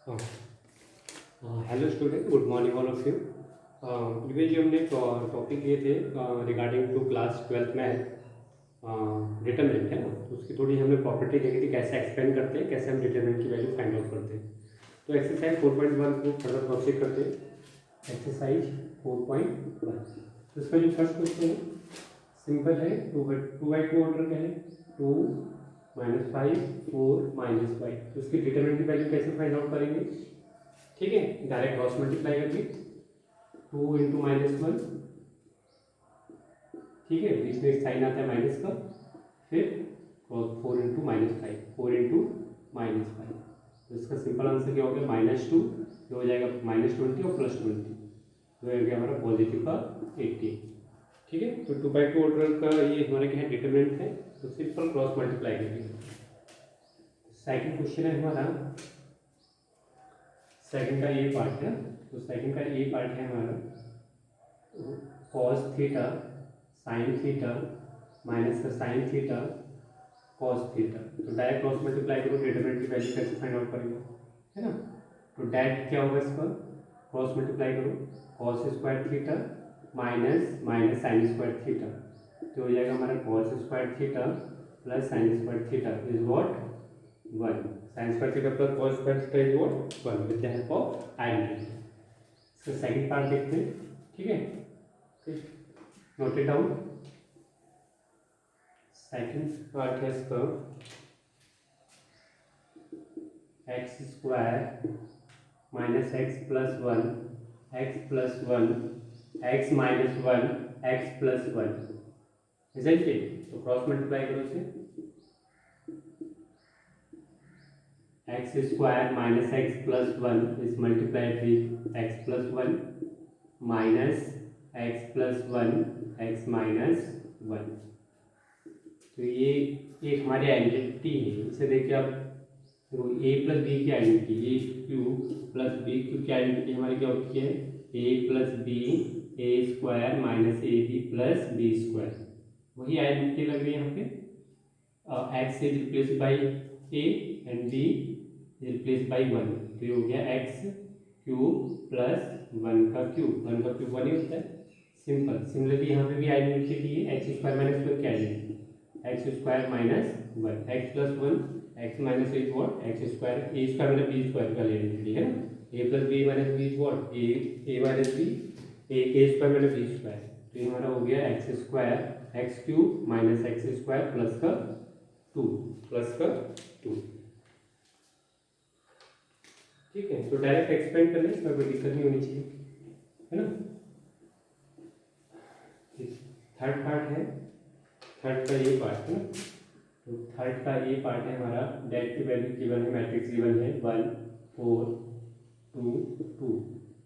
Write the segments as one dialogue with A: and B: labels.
A: हाँ, hello student, good morning all of you. Previous जो हमने टॉपिक लिए थे regarding to class twelfth math determinant है ना, तो उसकी थोड़ी हमने प्रॉपर्टी देखी थी, कैसे एक्सपेंड करते हैं, कैसे हम डिटरमिनेंट की वैल्यू फाइंड आउट करते हैं। तो एक्सरसाइज 4.1 को फर्दर प्रोसीड करते हैं। एक्सरसाइज 4.1, तो इसका जो फर्स्ट क्वेश्चन है सिंपल है, टू बाई टू ऑर्डर का है, 2 -5 4 -5। तो उसकी डिटरमिनेंट की वैल्यू कैसे फाइंड आउट करेंगे? ठीक है, डायरेक्ट क्रॉस मल्टीप्लाई करके 2 इंटू -1, ठीक है, बीच में एक साइन आता है माइनस का, फिर 4 इंटू -5, 4 इंटू -5। तो इसका सिंपल आंसर क्या हो गया? -2, ये हो जाएगा -20 और +20, तो हो गया हमारा पॉजिटिव का 80। ठीक है, तो 2/2 ऑर्डर का ये हमारा क्या है? डिटरमिनेंट है, तो सिंपल क्रॉस मल्टीप्लाई करेंगे। सेकंड क्वेश्चन है हमारा, सेकंड का ये पार्ट है, तो सेकंड का ये पार्ट है हमारा cos theta sin theta minus का sin थीटा cos थीटा। तो डायरेक्ट क्रॉस मल्टीप्लाई करो, डिटरमिनेंट की वैल्यू कैसे फाइंड आउट करेंगे, है ना। तो डायरेक्ट क्या होगा इसका? क्रॉस मल्टीप्लाई करो, cos square theta minus sin square theta, तो हो जाएगा हमारा cos square theta plus sin square theta is what? 1। sin square theta plus cos square theta is what? 1 with the help of identity. इसका second part देखते हैं, ठीक है, note it down. Second part है इसका x square minus x plus one X plus one X minus one X plus one, isn't it? तो cross multiply करो इसे, x square minus x plus one is multiplied with x plus one minus x plus one X minus one. तो ये एक हमारी identity है, इसे देखिए आप, देखो ए प्लस बी की identity, A cube plus B cube की आइडेंटिटी हमारी क्या होती है? A plus B A square minus A B plus B square. वही आइडेंटिटी लग रही है यहाँ पे। X is replace by A and B is replace by one, तो ये हो गया एक्स क्यूब प्लस वन का क्यूब, वन का क्यूब वन ही होता है, सिंपल। सिमिलरली यहाँ पे भी आइडेंटिटी है, एक्स स्क्वायर माइनस वन की identity, X square minus one X plus one X minus is what? X square, A square minus B square का आइडेंटिटी है ना, A plus B minus B is what? A minus B, A square minus B square. तो ये हमारा हो गया X square X cube minus X square plus का two, plus का टू। ठीक है, तो डायरेक्ट एक्सपेंड करने इसमें कोई दिक्कत नहीं होनी चाहिए, है ना। थर्ड पार्ट है, थर्ड का ये पार्ट है ना, तो थर्ड का ये पार्ट है हमारा, डेट की वैल्यू गिवन है, मैट्रिक्स गिवन है 1 4 2 2।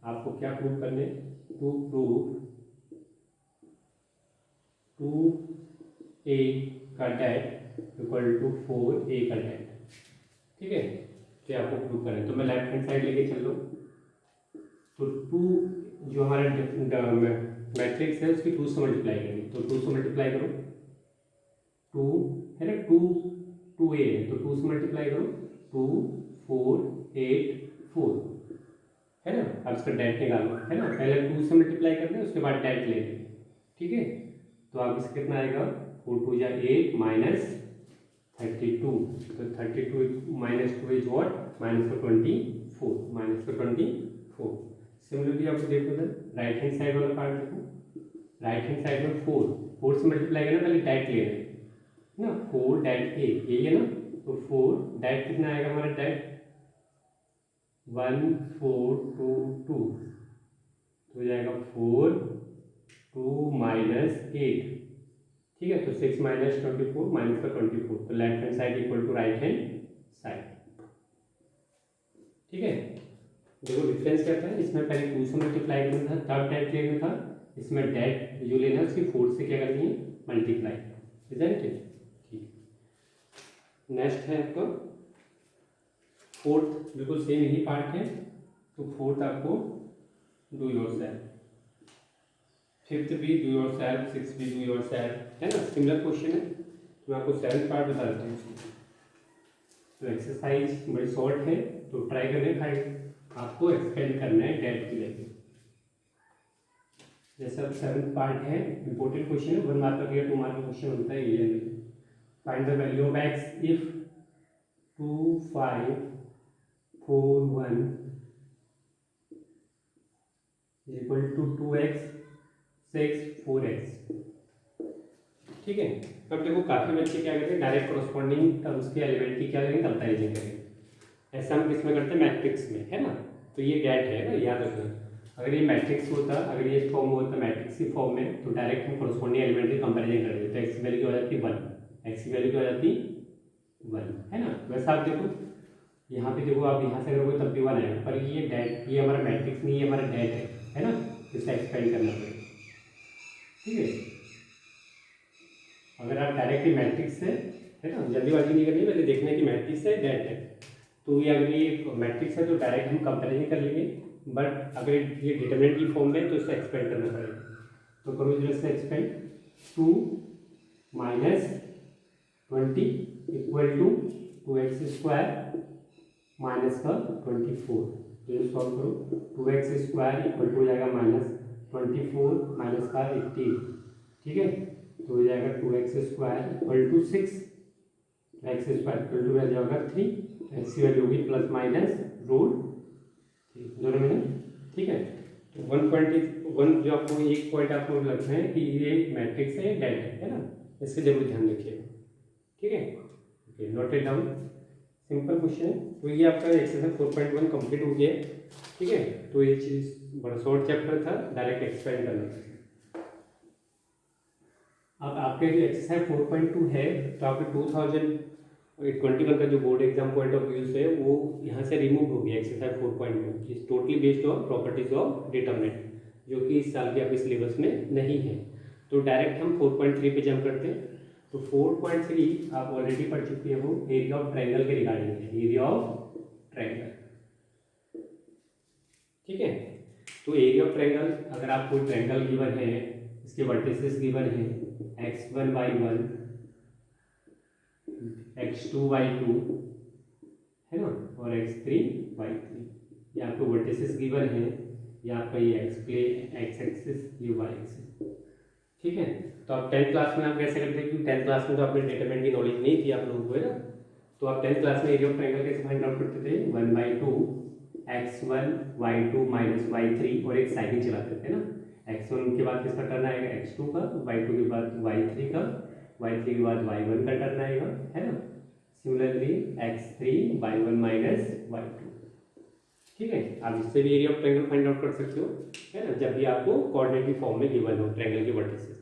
A: आपको क्या प्रूव करने? टू प्रूव 2a का डेट इक्वल टू 4a का डेट। ठीक है, तो आपको प्रूव करना है, तो मैं लेफ्ट हैंड साइड लेके चल लो। तो 2 जो हमारा मैट्रिक्स है उसकी 2 से मल्टीप्लाई करेंगे, तो 2 से मल्टीप्लाई करो, 2 है ना, 2 ए है, तो 2 से मल्टीप्लाई करो, 2 4 8 4, है ना। अब इसका डेट निकालो, है ना, पहले 2 से मल्टीप्लाई करते हैं, उसके बाद डेट लेंगे, ठीक है। तो आप इसका कितना आएगा? 4 2 जा 8 माइनस 32, तो 32 माइनस 2 इज वॉट? माइनस का 24, माइनस का 24। सिमिलरली आपको देखो सर, राइट हैंड साइड वाला पार्ट देखो, राइट हैंड साइड में 4 से मल्टीप्लाई करना, पहले डेट ले रहे हैं ना, 4 डेट ए, यही है ना, तो 4 डेट कितना आएगा हमारा? डेट 1 4 2 2, तो हो जाएगा 4 2 माइनस 8, ठीक है। तो 6 माइनस 24 माइनस का 24, तो left hand side equal to right hand side, ठीक है। देखो डिफरेंस क्या था, इसमें पहले 2 से मल्टीप्लाई करना था, तब डेट लेना था, इसमें डेट जो लेना है उसकी 4 से क्या करनी है? Multiply, isn't it? नेक्स्ट है आपका फोर्थ, बिल्कुल सेम यही पार्ट है, तो फोर्थ आपको डू योर सेल्फ, फिफ्थ भी डू योर सेल्फ, सिक्स भी डू योर सेल्फ, है ना, सिमिलर क्वेश्चन है। तो मैं आपको सेवंथ पार्ट बता देता हूँ। तो एक्सरसाइज बड़ी शॉर्ट है, तो ट्राई करें फाइंड, आपको एक्सपेंड करना है डेट की वैल्यू। जैसे अब 7th पार्ट है, इंपॉर्टेंट क्वेश्चन है, 1 मार्क का या 2 मार्क का क्वेश्चन होता है ये। Find the value of x if 2 5 4 1 equal to 2x 6 4x। ठीक है, अब देखो काफी बच्चे क्या करते हैं, डायरेक्ट कोरस्पॉन्डिंग टर्म्स के एलिमेंट की क्या करेंगे, कंपैरिजन करेंगे। ऐसा हम किस में करते हैं, मैट्रिक्स में, है ना। तो ये डेट है ना, याद रखना। अगर ये मैट्रिक्स होता, अगर ये फॉर्म होता मैट्रिक्स की फॉर्म में, तो डायरेक्ट हम कोरस्पॉन्डिंग एलिमेंट की कंपैरिजन कर देते। तो एक्स की वैल्यू क्या हो जाती 1, एक्स की वैल्यू क्या हो जाती 1, है ना। वैसे आप देखो यहाँ पे, देखो आप यहाँ से करोगे तब भी 1 आएगा, पर ये डेट, ये हमारा मैट्रिक्स नहीं, ये हमारा डेट है ना, इसे एक्सपेंड करना पड़ेगा। ठीक है, अगर आप डायरेक्ट ही मैट्रिक्स है ना, जल्दीबाजी नहीं करनी, पहले देखना है कि मैट्रिक्स है डेट है। तो ये अगर ये मैट्रिक्स है तो डायरेक्ट हम कंपैरिजन कर लेंगे, बट अगर ये डिटरमिनेंट की फॉर्म में तो इसे एक्सपेंड करना पड़ेगा। तो करो इधर से expand, 2 minus 20 equal to 2x square minus का 24। तो ये सॉल्व करो, 2x स्क्वायर इक्वल टू हो जाएगा माइनस 24 माइनस का 18। ठीक है, तो हो जाएगा 2x square equal to 6, x square equal to value होगा 3, एक्स की वैल्यू होगी प्लस माइनस रूट 3 दोनों में। ठीक है, तो 1 जो आपको एक पॉइंट आपको लगता है कि ये मैट्रिक्स है डेट है ना, इससे जरूर ध्यान रखिएगा। ठीक है, okay, note it down, simple question है। तो ये आपका एक्सरसाइज 4.1 कंप्लीट हो गया है। ठीक है, तो ये चीज़ बड़ा शॉर्ट चैप्टर था, डायरेक्ट एक्सपेंड करना था। अब आपके जो एक्सरसाइज 4.2 है, तो आपके 2021 का जो board exam point of view से वो यहाँ से रिमूव हो गया। Exercise 4.2 is totally based on properties of determinant, जो कि इस साल के आपके सिलेबस में नहीं है। तो डायरेक्ट हम 4.3 पे जंप करते हैं। तो 4.3 आप ऑलरेडी पढ़ चुके हो, एरिया ऑफ ट्रायंगल के रिगार्डिंग है, एरिया ऑफ ट्रायंगल। ठीक है, तो एरिया ऑफ ट्रायंगल, अगर आपको ट्रायंगल गिवन है, इसके वर्टिसेस गिवन है x1 y1 x2 y2 है ना, और x3 y3, ये आपको वर्टिसेस गिवन है, ये आपका ये x एक्सिस, ये y एक्सिस। ठीक है, तो आप 10th क्लास में आप कैसे करते हैं, क्योंकि 10th क्लास में तो आपने डिटरमिनेंट की नॉलेज नहीं थी आप लोगों को, है ना। तो आप 10th क्लास में एरिया ऑफ ट्रायंगल कैसे फाइंड आउट करते थे, 1/2 x1 y2 माइनस y3, और एक साइकिल चलाते थे ना। x1 के बाद किसका टर्न आएगा, x2 का, y2 के बाद y3 का, y3 के बाद y1 का टर्न आएगा, है ना। Similarly x3 y1 minus y2। ठीक है, आप इससे भी area of triangle find out कर सकते हो, है ना, जब भी आपको कोऑर्डिनेट की फॉर्म में गिवन हो ट्रायंगल के वर्टिसेस।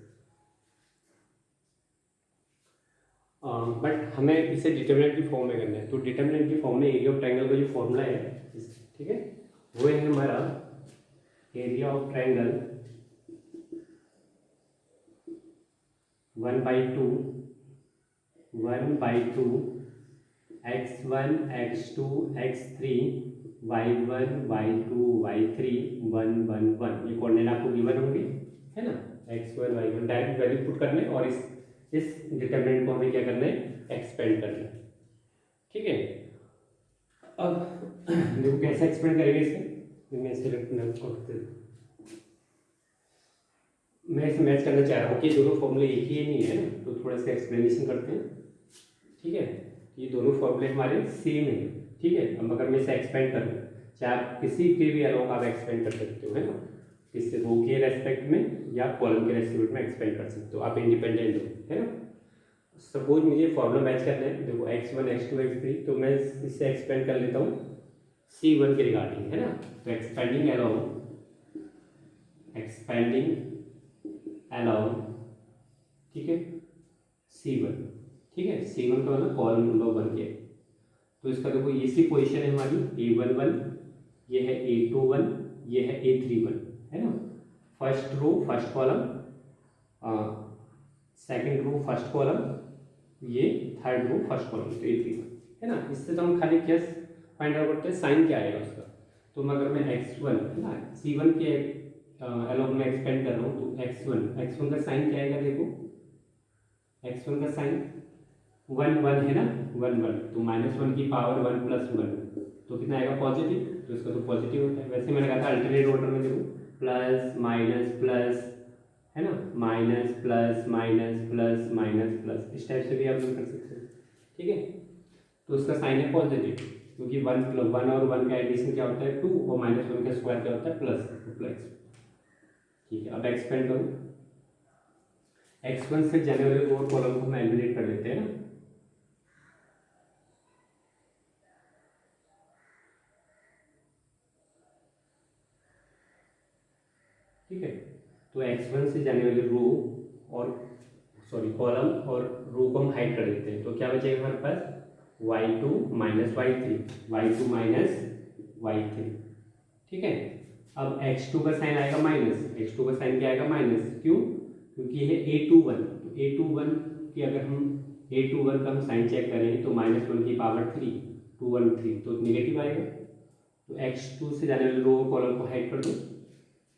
A: बट हमें इसे डिटरमिनेंट की फॉर्म में करना है। तो डिटरमिनेंट की फॉर्म में एरिया ऑफ ट्रायंगल का जो फॉर्मूला है, ठीक है, वो है हमारा area of triangle 1/2 x1 x2 x3 y1 y2 y3 1 1 1, ये कोऑर्डिनेट आपको गिवन होंगे, है ना। x1 y1 direct value put करने, और इस डिटरमिनेंट को हमें क्या करना है, एक्सपेंड करना है। ठीक है, अब देखो कैसे एक्सपेंड करेंगे इसे। मैं सिलेक्ट मैं इसे मैच करना चाह रहा हूँ कि दोनों फॉर्मूले एक ही नहीं है ना, तो थोड़ा सा एक्सप्लेनेशन करते हैं। ठीक है, ये दोनों फॉर्मूले हमारे सेम है। ठीक है, अब अगर मैं इसे एक्सपेंड करूँ, चाहे आप किसी के भी अलाउ आप एक्सपेंड कर सकते हो, है ना, किससे, रो के रेस्पेक्ट में या कॉलम के रेस्पेक्ट में एक्सपेंड कर सकते हो, आप इंडिपेंडेंट हो, है ना। सपोज मुझे फॉर्मूला मैच करना है, देखो x1 x2 x3, तो मैं इससे एक्सपेंड कर लेता हूँ c1 के रिगार्डिंग, है ना। तो एक्सपेंडिंग अलाउ, ठीक है, c1, ठीक है, c1 का मतलब कॉलम नंबर 1 के। तो इसका देखो इसी पोजीशन है हमारी a11, ये है a21, ये है a31, है ना। First row first column, second row first column, ये थर्ड रो फर्स्ट कॉलम, तो a31, है ना। इससे तो हम खाली क्या फाइंड आउट करते हैं, साइन क्या आएगा उसका। तो अगर मैं x1, है ना, c1 के अलोंग में एक्सपेंड कर रहा हूँ, तो x1 का साइन क्या आएगा, देखो x1 का साइन 1 1 है ना, 1 1, तो -1 की पावर 1 + 1, तो कितना आएगा पॉजिटिव, तो इसका तो पॉजिटिव होता है। वैसे मैंने कहा था अल्टरनेट ऑर्डर में देखो प्लस माइनस प्लस, है ना, minus plus minus plus minus plus, इस टाइप से भी आप लोग कर सकते हैं। ठीक है, तो उसका साइन है पॉजिटिव, क्योंकि वन और वन का एडिशन क्या होता है 2 और माइनस वन का स्क्वायर क्या होता है प्लस। ठीक है, अब एक्सपेंड करो, x1 से जाने वाले और कॉलम को हम एलिमिनेट कर देते हैं ना। ठीक है, तो x1 से जाने वाले रो और कॉलम और रो को हम हाइड कर देते हैं, तो क्या बचेगा हमारे पास y2 minus y2 minus y3। ठीक है, अब x2 का साइन आएगा माइनस, x2 का साइन क्या आएगा माइनस, क्यों, क्योंकि है a21, तो a21 की अगर हम a21 का हम साइन चेक करें तो -1 की पावर 3 213, तो नेगेटिव आएगा। तो x2 से जाने वाले रो कॉलम को हाइड कर दो।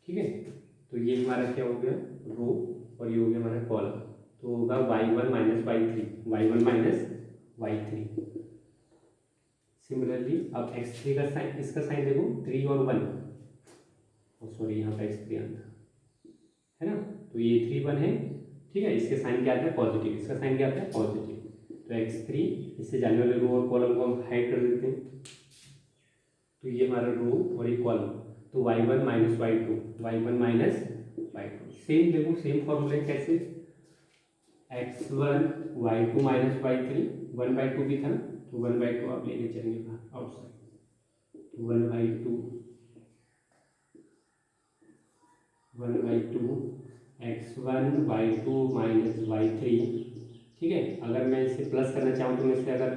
A: ठीक है, तो ये हमारा क्या हो गया रो और ये हो गया हमारा कॉलम, तो होगा y1 minus y3 minus y3। Similarly अब x3 का साइन, इसका साइन देखो 3 और 1, सॉरी यहाँ पे x3 है ना, तो ये 3 1 है। ठीक है, इसके साइन क्या आता है पॉजिटिव, इसका साइन क्या आता है पॉजिटिव, तो x3 इससे जाने वाले रो और कॉलम को हम हाइड कर देते हैं, तो ये हमारा रो और ये कॉलम, तो y1 माइनस y2 सेम देखो, सेम फॉर्मूला कैसे x1 y2 माइनस y3 1/2 भी था ना, तो 1/2 आप लेके चलेंगे outside, 1/2 x1 y2 minus y3। ठीक है, अगर मैं इसे प्लस करना चाहूँ तो मैं इसे अगर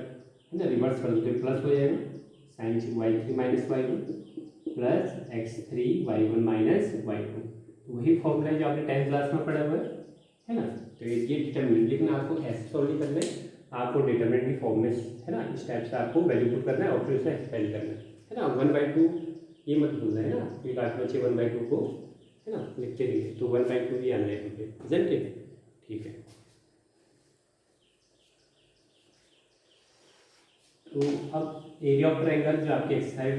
A: है ना रिवर्स कर दूँ तो प्लस हो जाएगा, sign y3 minus y1 plus x3 y1 minus y2, तो वही फॉर्मूला है जो आपने 10th क्लास में पढ़ा हुआ है ना। तो ये डिटर्मिनेंट, लेकिन आपको ऐसे सॉल्व नहीं करना है, आपको डिटर्मिनेंट की फॉर्म में है ना इस टाइप से आपको वैल्यू पुट करना है और फिर उसे एक्सपेंड करना है ना। 1/2 ये मत भूलना है ना, फिर लास्ट बच्चे 1/2 को है ना लिखते रहिए, तो 1/2 भी आना है इजेंट इट। ठीक है, तो अब एरिया ऑफ ट्रायंगल जो आपके एक्सरसाइज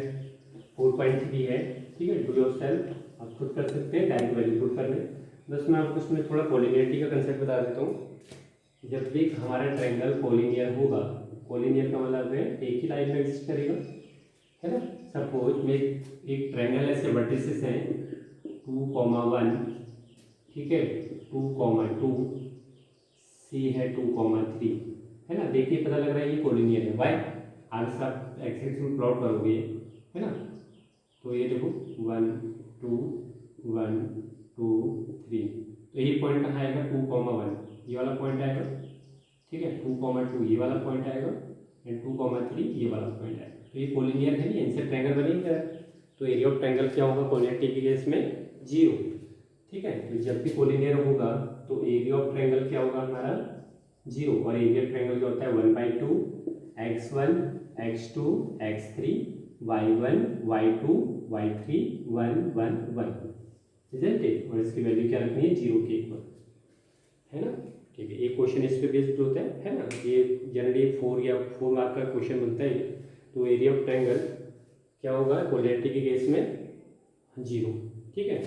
A: 4.3 है, ठीक है, डू योरसेल्फ आप खुद कर सकते हैं, डायरेक्ट वैल्यू पुट करने। बस मैं आपको इसमें थोड़ा कोलिनियरिटी का कंसेप्ट बता देता हूँ। जब भी हमारा ट्रायंगल कोलिनियर होगा, कोलिनियर का मतलब है एक ही लाइन में एग्जिस्ट करेगा, है ना। सपोज में एक ट्रायंगल ऐसे वर्टिसेस हैं 2, 1, ठीक है, 2, 2, सी है 2, 3, है ना। देखिए पता लग रहा है ये कोलिनियर है, वाई आगे से आप एक्स में प्लॉट करोगे है ना, तो ये देखो 1, 2, 1, 2, 3, तो ये पॉइंट कहाँ आएगा 2, 1, ये वाला पॉइंट आएगा। ठीक है, 2, 2 ये वाला पॉइंट आएगा एंड 2, 3 ये वाला पॉइंट आएगा, तो ये कोलिनियर है नहीं, इनसे ट्रायंगल बनेगा। तो एरिया ऑफ ट्रायंगल क्या होगा कोलिनियरिटी के केस में 0। ठीक है, तो जब भी कोलिनियर होगा तो एरिया ऑफ ट्रायंगल क्या होगा हमारा 0, और एरिया ऑफ ट्रायंगल क्या होता है 1/2 x1 x2 x3 y1 y2 y3 1 1 1, isn't it. और इसकी वैल्यू क्या रखनी है 0 के इक्वल, है ना। ठीक है, एक क्वेश्चन इस पे बेस्ड होता है ना, ये जनरली 4 मार्क का क्वेश्चन बनता है। तो एरिया ऑफ ट्रायंगल क्या होगा कोलिनियरिटी के केस में 0। ठीक है,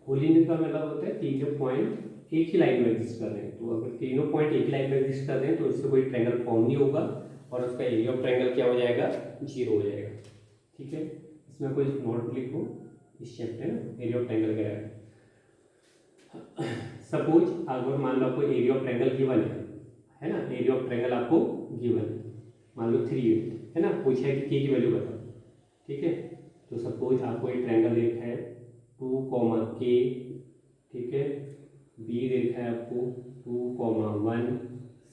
A: कोलिनियर का मतलब होता है तीनों पॉइंट एक ही लाइन में एग्जिस्ट कर रहे हैं, तो अगर तीनों पॉइंट एक ही लाइन में एग्जिस्ट कर रहे हैं तो इससे कोई ट्रायंगल फॉर्म नहीं होगा और उसका एरिया ऑफ ट्रायंगल क्या हो जाएगा 0 हो जाएगा। ठीक है, इसमें कोई नोट लिखो इस चैप्टर में एरिया ऑफ ट्रायंगल क्या है। सपोज अगर मान लो आपको एरिया ऑफ ट्रायंगल गिवन है ना, एरिया ऑफ ट्रायंगल आपको गिवन मान लो 3 है ना, पूछा है कि के की वैल्यू बताओ। ठीक है, तो सपोज आपको एक ट्रायंगल देखा है 2, k, ठीक है, बी देखा है आपको 2, 1,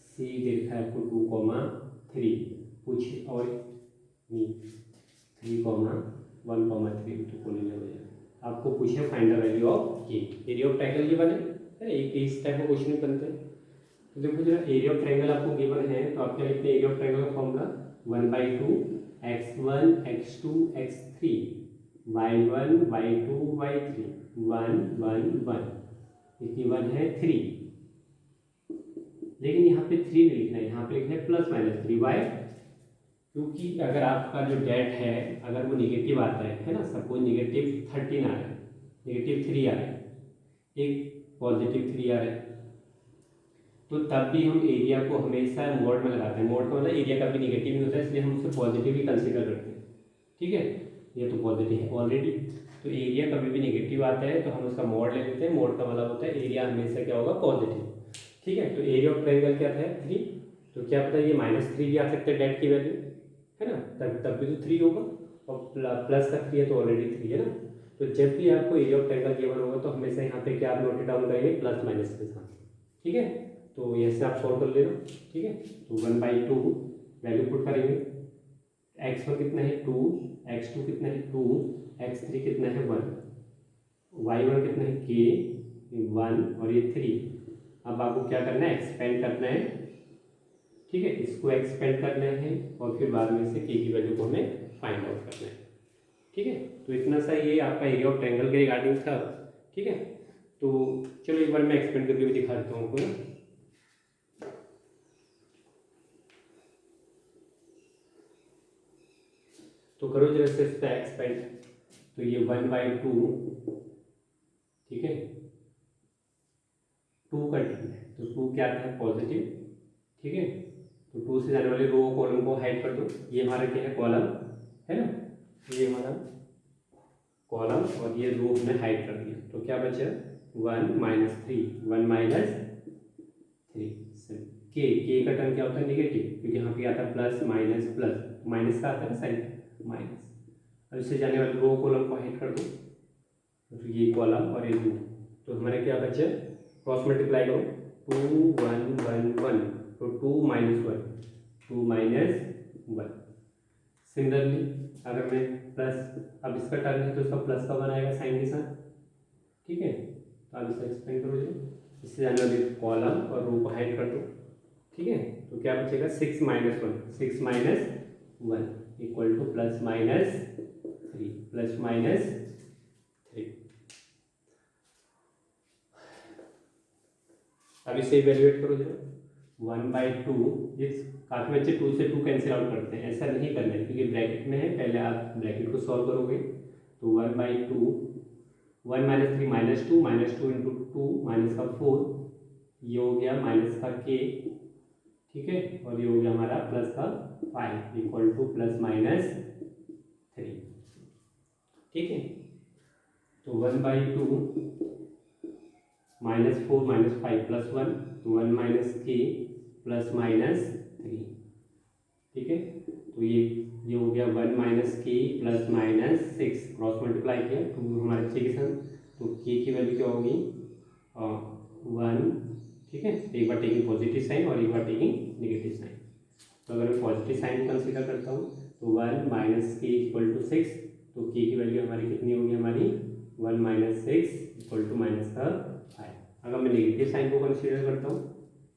A: सी देखा है आपको 2, 3, पूछे और 3, 1, 3 तो कोलिनियर हो जाएगा। आपको पूछे फाइंड द वैल्यू ऑफ के, एरिया ऑफ ट्रायंगल गिवन है एक इस टाइप का क्वेश्चन भी बनते हैं। तो देखो जरा एरिया ऑफ ट्रायंगल आपको गिवन है तो आप क्या लिखते हैं एरिया ऑफ ट्रायंगल का formula 1/2 x1 x2 x3 y1 y2 y3 1 1 1, इसकी 1 है 3, लेकिन यहाँ पे 3 नहीं लिखना है, यहाँ पे लिखना है +-3। वाई? क्योंकि अगर आपका जो डेट है अगर वो निगेटिव आता है ना, सपोज -13 आ रहा है, -3 आ रहा है, एक +3 आ रहा है, तो तब भी हम एरिया को हमेशा मोड में लगाते हैं। मोड का मतलब एरिया का भी निगेटिव ही होता है, इसलिए हम उसे पॉजिटिव ही कंसिडर करते हैं। ठीक है, ये तो पॉजिटिव है ऑलरेडी, तो एरिया कभी भी निगेटिव आता है तो हम उसका मोड ले लेते हैं। मोड का मतलब होता है एरिया हमेशा क्या होगा, पॉजिटिव। ठीक है, तो एरिया ऑफ ट्रायंगल क्या था, 3, तो क्या पता ये -3 भी आ सकता है डेट की वैल्यू, है ना, तब भी तो 3 होगा, और प्लस का 3 है तो ऑलरेडी 3 है ना। तो जब भी आपको एरिया ऑफ ट्रायंगल गिवन होगा तो हमेशा यहाँ पे क्या आप नोट डाउन करेंगे, +- के साथ। ठीक है, तो यहाँ से आप सॉल्व कर लेना। ठीक है, तो 1/2 वैल्यू पुट करेंगे, x1 कितना है 2, x2 कितना है 2, x3 कितना है 1, y1 कितना है k 1 और ये 3। अब आपको क्या करना है, एक्सपेंड करना है। ठीक है, इसको एक्सपेंड करना है और फिर बाद में से k की वैल्यू को हमें फाइंड आउट करना है। ठीक है, तो इतना सा ये आपका एरिया ऑफ ट्रायंगल के रिगार्डिंग था। ठीक है, तो चलो एक बार मैं एक्सपेंड करके भी दिखा देता हूँ आपको ना। तो करो जरा से इसका एक्सपेंड, तो ये 1/2, ठीक है, 2 का टर्म है, तो 2 क्या आता है, पॉजिटिव। ठीक है, तो 2 से जाने वाले रो कॉलम को हाइड कर दो। ये हमारा क्या है, कॉलम है ना, ये हमारा कॉलम और ये रो हमने हाइड कर दिया, तो क्या बचा 1 - 3, 1 - 3। के का टर्म क्या होता है, नेगेटिव, क्योंकि यहाँ पे आता है प्लस माइनस, प्लस माइनस का आता है ना साइन, माइनस। अब इससे जाने वाले रो कॉलम को हाइड कर दो, तो ये कॉलम और ये रो, तो हमारे क्या बचे, क्रॉस मल्टीप्लाई करो, 2 1 1 1, तो 2 - 1, 2 - 1। सिमिलरली अगर मैं प्लस, अब इसका टर्न है तो इसका प्लस का बनाएगा साइन के साथ। ठीक है, तो आप इसे एक्सपेंड करो जो, इससे जाने वाले कॉलम और रो को हाइड कर दो। ठीक है, तो क्या बचेगा, 6 - 1, 6 - 1 इक्वल टू +-3, +-3। अब इसे इवेल्युएट करो जरा, 1/2, इस काफी बच्चे 2 से 2 कैंसिल आउट करते हैं, ऐसा नहीं करना है क्योंकि ब्रैकेट में है, पहले आप ब्रैकेट को सॉल्व करोगे। तो 1/2, 1 - 3 -2, -2 इंटू 2 माइनस का 4, ये हो गया माइनस का k। ठीक है, और ये हो गया हमारा प्लस का 5 इक्वल टू +-3। ठीक है, तो 1/2 -4 - 5 +1, तो 1 - k +-3। ठीक है, तो ये हो गया 1 - k +-6, क्रॉस मल्टीप्लाई किया तो हमारे k के साथ, तो k की वैल्यू क्या होगी, 1। ठीक है, एक बार टेकिंग पॉजिटिव साइन और एक बार टेकिंग नेगेटिव साइन। तो अगर मैं पॉजिटिव साइन को कंसीडर करता हूँ तो 1 - k = 6, तो k की वैल्यू हमारी कितनी होगी, हमारी 1 - 6 = -5। अगर मैं नेगेटिव साइन को कंसीडर करता हूँ,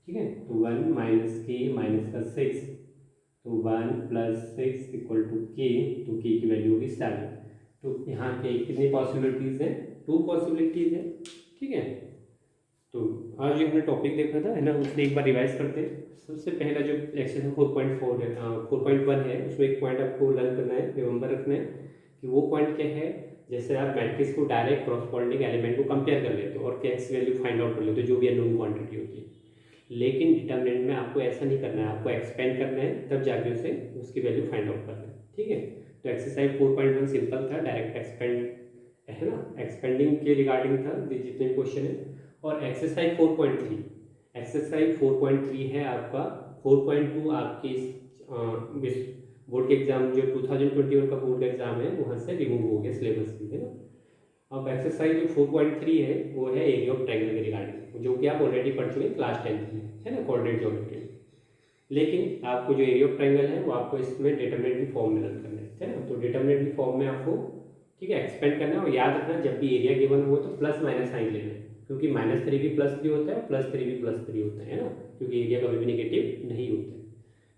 A: ठीक है, तो 1 - k - 6, तो 1 + 6 = k, तो k की वैल्यू होगी 7। तो यहाँ के कितनी पॉसिबिलिटीज़ हैं, 2 पॉसिबिलिटीज़ हैं। ठीक है, तो आज जो हमने टॉपिक देखा था है ना, उससे एक बार रिवाइज करते हैं। सबसे पहला जो एक्सरसाइज 4.4 है, 4.1 है, उसमें एक पॉइंट आपको लर्न करना है, रिमेंबर रखना है कि वो पॉइंट क्या है, जैसे आप मैट्रिक्स को डायरेक्ट क्रॉसपोंडिंग एलिमेंट को कंपेयर कर लेते हो और एक्स वैल्यू फाइंड आउट कर लेते हो, जो भी अननोन क्वांटिटी होती है। लेकिन डिटर्मिनेंट में आपको ऐसा नहीं करना है, आपको एक्सपेंड करना है, तब जाके उसे उसकी वैल्यू फाइंड आउट करना है। ठीक है, तो एक्सरसाइज 4.1 सिंपल था, डायरेक्ट एक्सपेंड है ना, एक्सपेंडिंग के रिगार्डिंग था जितने क्वेश्चन है। और एक्सरसाइज 4.3 है आपका, 4.2 आपके बोर्ड के एग्जाम जो 2021 का बोर्ड का एग्जाम है वहाँ से रिमूव हो गया सिलेबस से, है ना। अब एक्सरसाइज जो 4.3 है वो है एरिया ऑफ ट्रायंगल के रिगार्डिंग, जो कि आप ऑलरेडी पढ़ चुके हैं क्लास 10th में, है ना, कोऑर्डिनेट ज्योमेट्री। लेकिन आपको जो एरिया ऑफ ट्रायंगल है वो आपको इसमें डिटरमिनेंट की फॉर्म में लर्न करना है ना। तो डिटरमिनेंट की फॉर्म में आपको, ठीक है, एक्सपेंड करना है। और याद रखना जब भी एरिया गिवन हो तो प्लस माइनस साइन लेना है, क्योंकि -3 भी +3 होता है, +3 भी +3 होता है ना, क्योंकि एरिया कभी भी नेगेटिव नहीं होता है।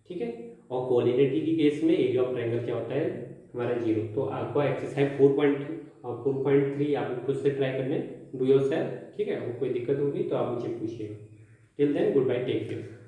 A: ठीक है, और कोलिनिटी की केस में एरिया ऑफ ट्रायंगल क्या होता है, हमारा 0। तो आपको एक्सरसाइज 4.3 आपको खुद से ट्राई करना है, डू योर सेल्फ। ठीक है, आपको कोई दिक्कत होगी तो आप मुझे पूछिएगा। Till then good bye, take care.